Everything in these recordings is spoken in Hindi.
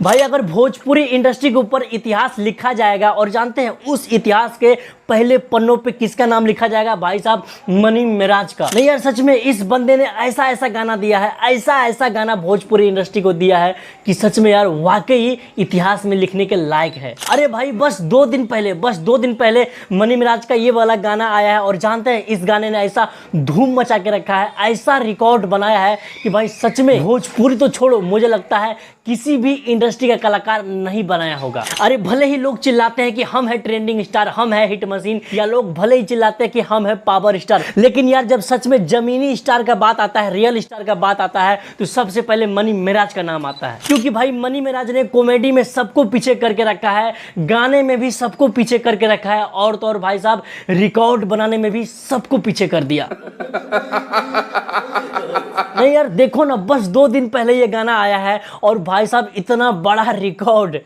भाई अगर भोजपुरी इंडस्ट्री के ऊपर इतिहास लिखा जाएगा और जानते हैं उस इतिहास के पहले पन्नों पे किसका नाम लिखा जाएगा? भाई साहब मनी मिराज का। नहीं यार सच में इस बंदे ने ऐसा ऐसा गाना दिया है, ऐसा ऐसा गाना भोजपुरी इंडस्ट्री को दिया है कि सच में यार वाकई इतिहास में लिखने के लायक है। अरे भाई बस दो दिन पहले मनी मिराज का ये वाला गाना आया है और जानते हैं इस गाने ने ऐसा धूम मचा के रखा है, ऐसा रिकॉर्ड बनाया है कि भाई सच में भोजपुरी तो छोड़ो, मुझे लगता है किसी भी इंडस्ट्री का कलाकार नहीं बनाया होगा। अरे भले ही लोग चिल्लाते हैं कि हम है ट्रेंडिंग स्टार, हम है हिट मशीन, या लोग भले ही चिल्लाते हैं कि हम है पावर स्टार, लेकिन यार जब सच में जमीनी स्टार का बात आता है, रियल स्टार का बात आता है तो सबसे पहले मनी मिराज का नाम आता है। क्योंकि भाई मनी मिराज ने कॉमेडी में सबको पीछे करके रखा है, गाने में भी सबको पीछे करके रखा है, और तो और भाई साहब रिकॉर्ड बनाने में भी सबको पीछे कर दिया। नहीं यार देखो ना, बस 2 दिन पहले ये गाना आया है और भाई साहब इतना बड़ा रिकॉर्ड।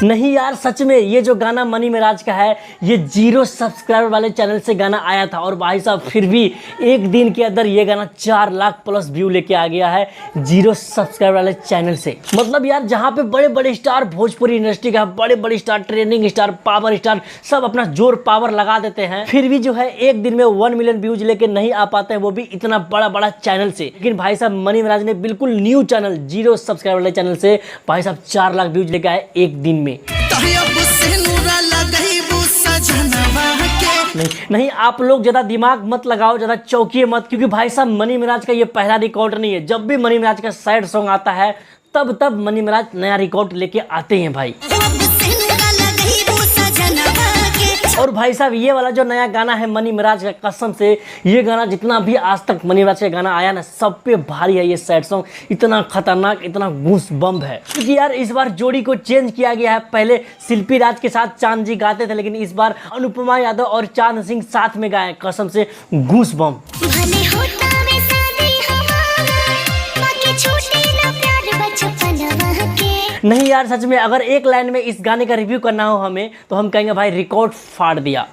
नहीं यार सच में ये जो गाना मनी मिराज का है ये 0 सब्सक्राइबर वाले चैनल से गाना आया था और भाई साहब फिर भी एक दिन के अंदर ये गाना 4 लाख प्लस व्यू लेके आ गया है 0 सब्सक्राइबर वाले चैनल से। मतलब यार जहाँ पे बड़े बड़े स्टार भोजपुरी इंडस्ट्री का, बड़े बड़े star, trending star, power star सब अपना जोर पावर लगा देते हैं, फिर भी जो है एक दिन में 1 मिलियन व्यूज लेके नहीं आ पाते हैं, वो भी इतना बड़ा बड़ा चैनल से। लेकिन भाई साहब मनी मिराज ने बिल्कुल न्यू चैनल 0 सब्सक्राइबर वाले चैनल से भाई साहब 4 लाख व्यूज लेके आए एक दिन में। नहीं आप लोग ज्यादा दिमाग मत लगाओ, ज्यादा चौंकिए मत, क्योंकि भाई साहब मनी मिराज का ये पहला रिकॉर्ड नहीं है। जब भी मनी मिराज का सैड सॉन्ग आता है तब मनी मिराज नया रिकॉर्ड लेके आते हैं भाई। और भाई साहब ये वाला जो नया गाना है मनी मिराज का, कसम से ये गाना जितना भी आज तक मनी मिराज का गाना आया ना सब पे भारी है। ये सैड सॉन्ग इतना खतरनाक, इतना गूस बम्ब है, क्योंकि यार इस बार जोड़ी को चेंज किया गया है। पहले शिल्पी राज के साथ चांद जी गाते थे, लेकिन इस बार अनुपमा यादव और चांद सिंह साथ में गाए, कसम से गूस बम्ब। नहीं यार सच में अगर एक लाइन में इस गाने का रिव्यू करना हो हमें तो हम कहेंगे भाई रिकॉर्ड फाड़ दिया।